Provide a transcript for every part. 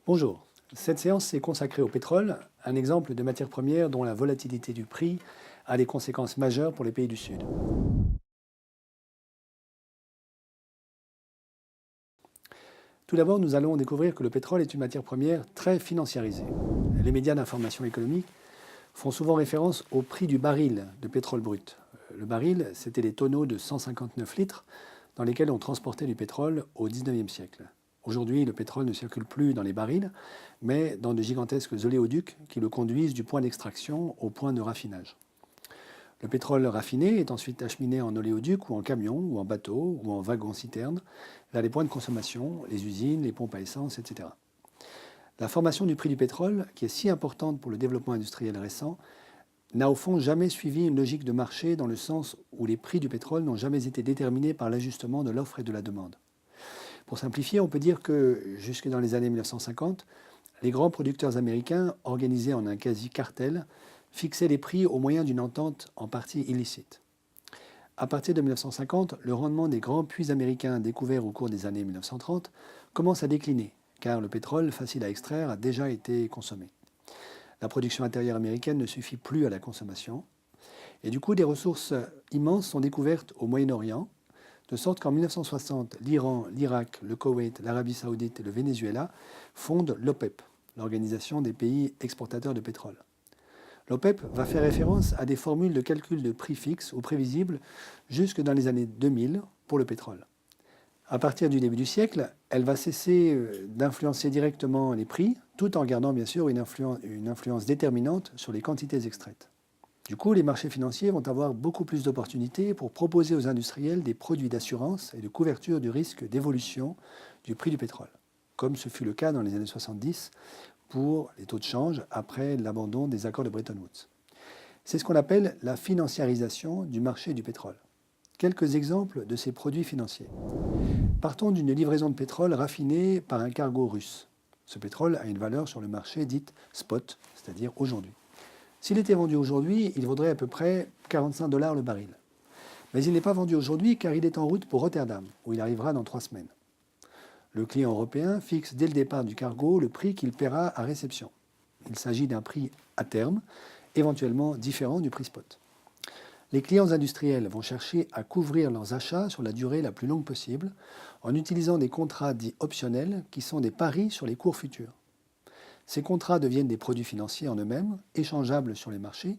Bonjour, cette séance est consacrée au pétrole, un exemple de matière première dont la volatilité du prix a des conséquences majeures pour les pays du Sud. Tout d'abord, nous allons découvrir que le pétrole est une matière première très financiarisée. Les médias d'information économique font souvent référence au prix du baril de pétrole brut. Le baril, c'était des tonneaux de 159 litres dans lesquels on transportait du pétrole au XIXe siècle. Aujourd'hui, le pétrole ne circule plus dans les barils, mais dans de gigantesques oléoducs qui le conduisent du point d'extraction au point de raffinage. Le pétrole raffiné est ensuite acheminé en oléoduc ou en camion ou en bateau ou en wagon-citerne vers les points de consommation, les usines, les pompes à essence, etc. La formation du prix du pétrole, qui est si importante pour le développement industriel récent, n'a au fond jamais suivi une logique de marché dans le sens où les prix du pétrole n'ont jamais été déterminés par l'ajustement de l'offre et de la demande. Pour simplifier, on peut dire que jusque dans les années 1950, les grands producteurs américains, organisés en un quasi-cartel, fixaient les prix au moyen d'une entente en partie illicite. À partir de 1950, le rendement des grands puits américains découverts au cours des années 1930 commence à décliner, car le pétrole facile à extraire a déjà été consommé. La production intérieure américaine ne suffit plus à la consommation, et du coup des ressources immenses sont découvertes au Moyen-Orient, de sorte qu'en 1960, l'Iran, l'Irak, le Koweït, l'Arabie saoudite et le Venezuela fondent l'OPEP, l'Organisation des pays exportateurs de pétrole. L'OPEP va faire référence à des formules de calcul de prix fixes ou prévisibles jusque dans les années 2000 pour le pétrole. À partir du début du siècle, elle va cesser d'influencer directement les prix, tout en gardant bien sûr une influence déterminante sur les quantités extraites. Du coup, les marchés financiers vont avoir beaucoup plus d'opportunités pour proposer aux industriels des produits d'assurance et de couverture du risque d'évolution du prix du pétrole, comme ce fut le cas dans les années 70 pour les taux de change après l'abandon des accords de Bretton Woods. C'est ce qu'on appelle la financiarisation du marché du pétrole. Quelques exemples de ces produits financiers. Partons d'une livraison de pétrole raffiné par un cargo russe. Ce pétrole a une valeur sur le marché dite spot, c'est-à-dire aujourd'hui. S'il était vendu aujourd'hui, il vaudrait à peu près 45 $ le baril. Mais il n'est pas vendu aujourd'hui car il est en route pour Rotterdam, où il arrivera dans 3 semaines. Le client européen fixe dès le départ du cargo le prix qu'il paiera à réception. Il s'agit d'un prix à terme, éventuellement différent du prix spot. Les clients industriels vont chercher à couvrir leurs achats sur la durée la plus longue possible en utilisant des contrats dits optionnels qui sont des paris sur les cours futurs. Ces contrats deviennent des produits financiers en eux-mêmes, échangeables sur les marchés,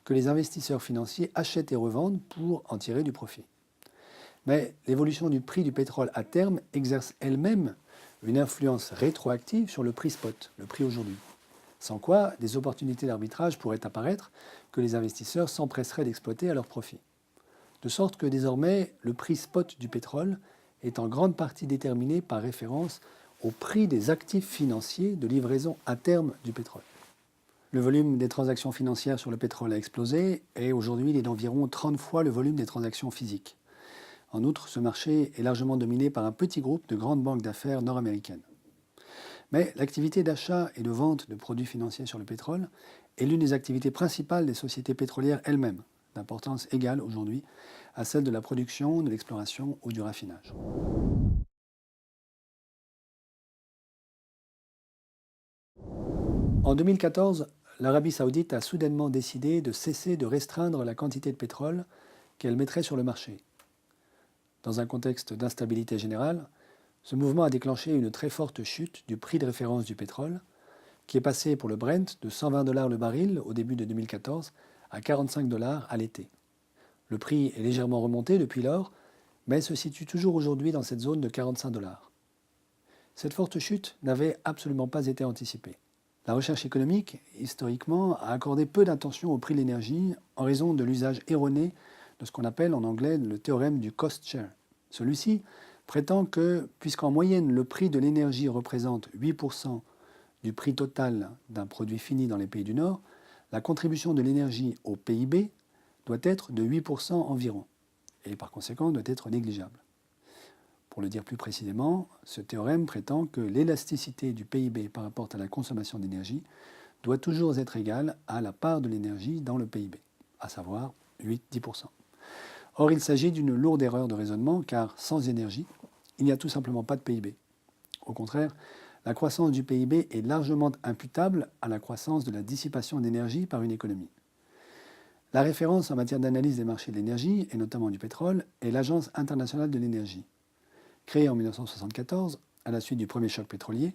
que les investisseurs financiers achètent et revendent pour en tirer du profit. Mais l'évolution du prix du pétrole à terme exerce elle-même une influence rétroactive sur le prix spot, le prix aujourd'hui. Sans quoi, des opportunités d'arbitrage pourraient apparaître que les investisseurs s'empresseraient d'exploiter à leur profit. De sorte que désormais, le prix spot du pétrole est en grande partie déterminé par référence au prix des actifs financiers de livraison à terme du pétrole. Le volume des transactions financières sur le pétrole a explosé et aujourd'hui il est d'environ 30 fois le volume des transactions physiques. En outre, ce marché est largement dominé par un petit groupe de grandes banques d'affaires nord-américaines. Mais l'activité d'achat et de vente de produits financiers sur le pétrole est l'une des activités principales des sociétés pétrolières elles-mêmes, d'importance égale aujourd'hui à celle de la production, de l'exploration ou du raffinage. En 2014, l'Arabie saoudite a soudainement décidé de cesser de restreindre la quantité de pétrole qu'elle mettrait sur le marché. Dans un contexte d'instabilité générale, ce mouvement a déclenché une très forte chute du prix de référence du pétrole, qui est passé pour le Brent de 120 $ le baril au début de 2014 à 45 $ à l'été. Le prix est légèrement remonté depuis lors, mais se situe toujours aujourd'hui dans cette zone de 45 $. Cette forte chute n'avait absolument pas été anticipée. La recherche économique, historiquement, a accordé peu d'attention au prix de l'énergie en raison de l'usage erroné de ce qu'on appelle en anglais le théorème du cost share. Celui-ci prétend que, puisqu'en moyenne le prix de l'énergie représente 8% du prix total d'un produit fini dans les pays du Nord, la contribution de l'énergie au PIB doit être de 8% environ, et par conséquent doit être négligeable. Pour le dire plus précisément, ce théorème prétend que l'élasticité du PIB par rapport à la consommation d'énergie doit toujours être égale à la part de l'énergie dans le PIB, à savoir 8-10%. Or, il s'agit d'une lourde erreur de raisonnement, car sans énergie, il n'y a tout simplement pas de PIB. Au contraire, la croissance du PIB est largement imputable à la croissance de la dissipation d'énergie par une économie. La référence en matière d'analyse des marchés de l'énergie, et notamment du pétrole, est l'Agence internationale de l'énergie. Créée en 1974, à la suite du premier choc pétrolier,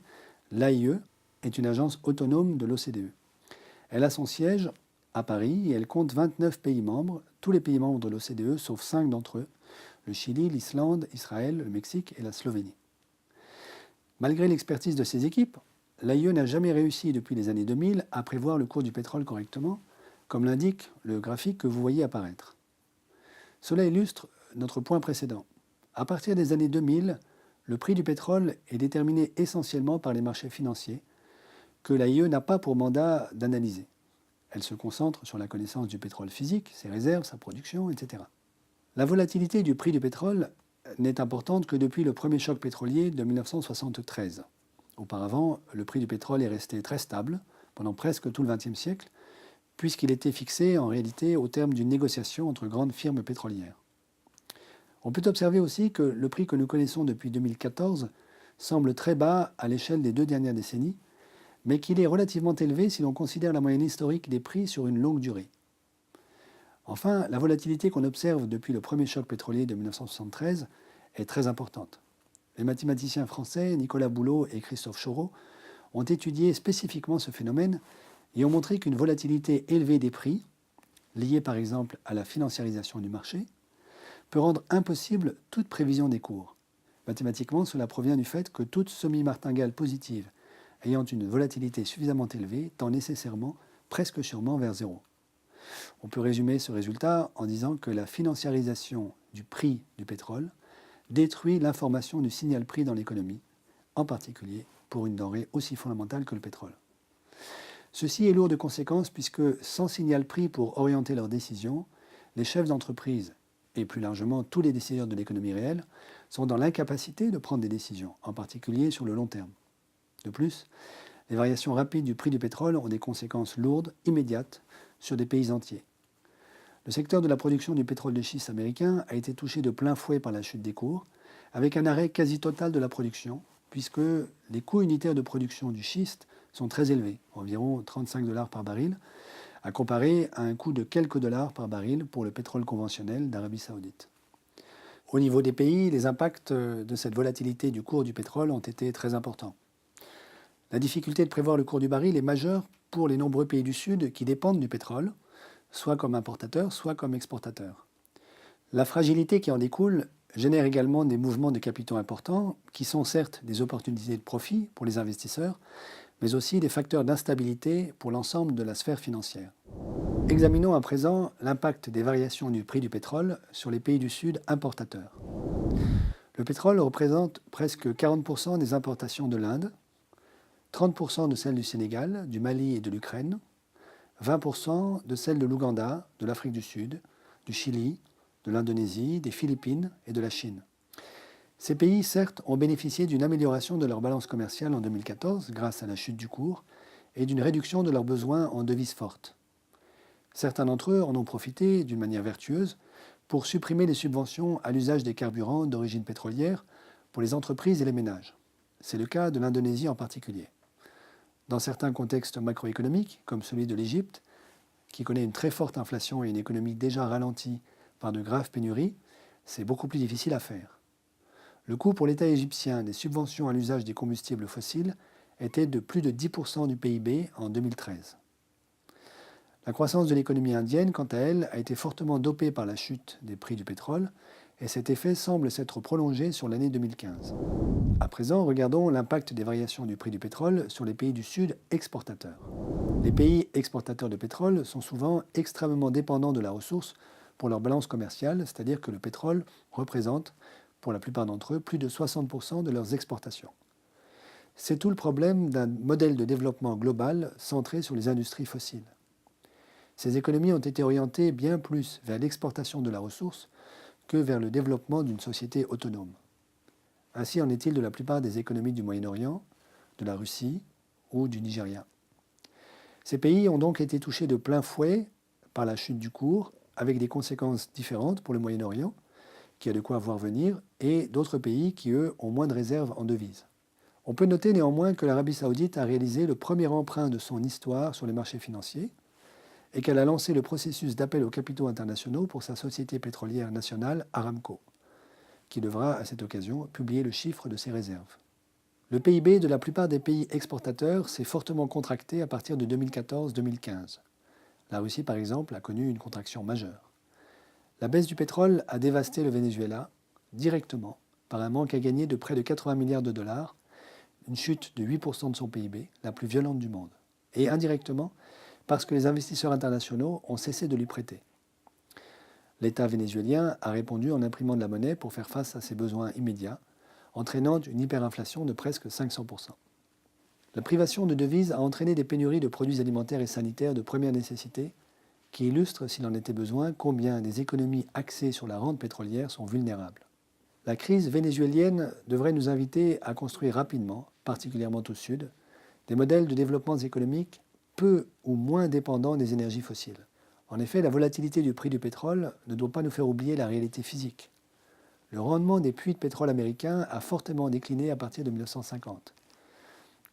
l'AIE est une agence autonome de l'OCDE. Elle a son siège à Paris et elle compte 29 pays membres, tous les pays membres de l'OCDE sauf 5 d'entre eux, le Chili, l'Islande, Israël, le Mexique et la Slovénie. Malgré l'expertise de ses équipes, l'AIE n'a jamais réussi depuis les années 2000 à prévoir le cours du pétrole correctement, comme l'indique le graphique que vous voyez apparaître. Cela illustre notre point précédent. À partir des années 2000, le prix du pétrole est déterminé essentiellement par les marchés financiers, que l'AIE n'a pas pour mandat d'analyser. Elle se concentre sur la connaissance du pétrole physique, ses réserves, sa production, etc. La volatilité du prix du pétrole n'est importante que depuis le premier choc pétrolier de 1973. Auparavant, le prix du pétrole est resté très stable pendant presque tout le XXe siècle, puisqu'il était fixé en réalité au terme d'une négociation entre grandes firmes pétrolières. On peut observer aussi que le prix que nous connaissons depuis 2014 semble très bas à l'échelle des 2 dernières décennies, mais qu'il est relativement élevé si l'on considère la moyenne historique des prix sur une longue durée. Enfin, la volatilité qu'on observe depuis le premier choc pétrolier de 1973 est très importante. Les mathématiciens français Nicolas Boulot et Christophe Choreau ont étudié spécifiquement ce phénomène et ont montré qu'une volatilité élevée des prix, liée par exemple à la financiarisation du marché, peut rendre impossible toute prévision des cours. Mathématiquement, cela provient du fait que toute semi-martingale positive ayant une volatilité suffisamment élevée tend nécessairement, presque sûrement, vers zéro. On peut résumer ce résultat en disant que la financiarisation du prix du pétrole détruit l'information du signal prix dans l'économie, en particulier pour une denrée aussi fondamentale que le pétrole. Ceci est lourd de conséquences puisque sans signal prix pour orienter leurs décisions, les chefs d'entreprise et plus largement tous les décideurs de l'économie réelle sont dans l'incapacité de prendre des décisions, en particulier sur le long terme. De plus, les variations rapides du prix du pétrole ont des conséquences lourdes, immédiates, sur des pays entiers. Le secteur de la production du pétrole de schiste américain a été touché de plein fouet par la chute des cours, avec un arrêt quasi total de la production, puisque les coûts unitaires de production du schiste sont très élevés, environ 35 $ par baril, à comparer à un coût de quelques dollars par baril pour le pétrole conventionnel d'Arabie saoudite. Au niveau des pays, les impacts de cette volatilité du cours du pétrole ont été très importants. La difficulté de prévoir le cours du baril est majeure pour les nombreux pays du Sud qui dépendent du pétrole, soit comme importateurs, soit comme exportateurs. La fragilité qui en découle génère également des mouvements de capitaux importants qui sont certes des opportunités de profit pour les investisseurs, mais aussi des facteurs d'instabilité pour l'ensemble de la sphère financière. Examinons à présent l'impact des variations du prix du pétrole sur les pays du Sud importateurs. Le pétrole représente presque 40% des importations de l'Inde, 30% de celles du Sénégal, du Mali et de l'Ukraine, 20% de celles de l'Ouganda, de l'Afrique du Sud, du Chili, de l'Indonésie, des Philippines et de la Chine. Ces pays, certes, ont bénéficié d'une amélioration de leur balance commerciale en 2014 grâce à la chute du cours et d'une réduction de leurs besoins en devises fortes. Certains d'entre eux en ont profité d'une manière vertueuse pour supprimer les subventions à l'usage des carburants d'origine pétrolière pour les entreprises et les ménages. C'est le cas de l'Indonésie en particulier. Dans certains contextes macroéconomiques, comme celui de l'Égypte, qui connaît une très forte inflation et une économie déjà ralentie par de graves pénuries, c'est beaucoup plus difficile à faire. Le coût pour l'État égyptien des subventions à l'usage des combustibles fossiles était de plus de 10% du PIB en 2013. La croissance de l'économie indienne, quant à elle, a été fortement dopée par la chute des prix du pétrole, et cet effet semble s'être prolongé sur l'année 2015. À présent, regardons l'impact des variations du prix du pétrole sur les pays du Sud exportateurs. Les pays exportateurs de pétrole sont souvent extrêmement dépendants de la ressource pour leur balance commerciale, c'est-à-dire que le pétrole représente, pour la plupart d'entre eux, plus de 60% de leurs exportations. C'est tout le problème d'un modèle de développement global centré sur les industries fossiles. Ces économies ont été orientées bien plus vers l'exportation de la ressource que vers le développement d'une société autonome. Ainsi en est-il de la plupart des économies du Moyen-Orient, de la Russie ou du Nigeria. Ces pays ont donc été touchés de plein fouet par la chute du cours, avec des conséquences différentes pour le Moyen-Orient, qui a de quoi voir venir, et d'autres pays qui, eux, ont moins de réserves en devises. On peut noter néanmoins que l'Arabie saoudite a réalisé le premier emprunt de son histoire sur les marchés financiers et qu'elle a lancé le processus d'appel aux capitaux internationaux pour sa société pétrolière nationale Aramco, qui devra à cette occasion publier le chiffre de ses réserves. Le PIB de la plupart des pays exportateurs s'est fortement contracté à partir de 2014-2015. La Russie, par exemple, a connu une contraction majeure. La baisse du pétrole a dévasté le Venezuela directement par un manque à gagner de près de 80 milliards de dollars, une chute de 8% de son PIB, la plus violente du monde, et indirectement parce que les investisseurs internationaux ont cessé de lui prêter. L'État vénézuélien a répondu en imprimant de la monnaie pour faire face à ses besoins immédiats, entraînant une hyperinflation de presque 500%. La privation de devises a entraîné des pénuries de produits alimentaires et sanitaires de première nécessité qui illustrent, s'il en était besoin, combien des économies axées sur la rente pétrolière sont vulnérables. La crise vénézuélienne devrait nous inviter à construire rapidement, particulièrement au sud, des modèles de développement économique peu ou moins dépendants des énergies fossiles. En effet, la volatilité du prix du pétrole ne doit pas nous faire oublier la réalité physique. Le rendement des puits de pétrole américains a fortement décliné à partir de 1950.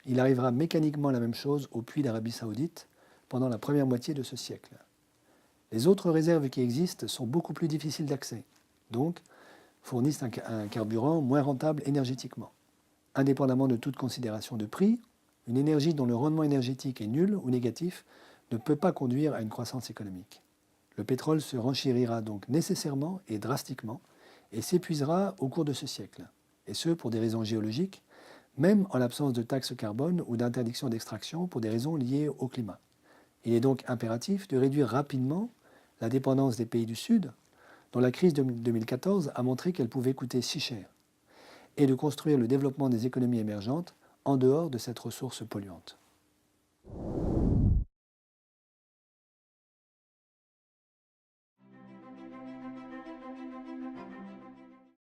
Il arrivera mécaniquement la même chose aux puits d'Arabie saoudite pendant la première moitié de ce siècle. Les autres réserves qui existent sont beaucoup plus difficiles d'accès, donc fournissent un carburant moins rentable énergétiquement. Indépendamment de toute considération de prix, une énergie dont le rendement énergétique est nul ou négatif ne peut pas conduire à une croissance économique. Le pétrole se renchérira donc nécessairement et drastiquement et s'épuisera au cours de ce siècle, et ce pour des raisons géologiques, même en l'absence de taxes carbone ou d'interdiction d'extraction pour des raisons liées au climat. Il est donc impératif de réduire rapidement la dépendance des pays du Sud, dont la crise de 2014 a montré qu'elle pouvait coûter si cher, et de construire le développement des économies émergentes en dehors de cette ressource polluante.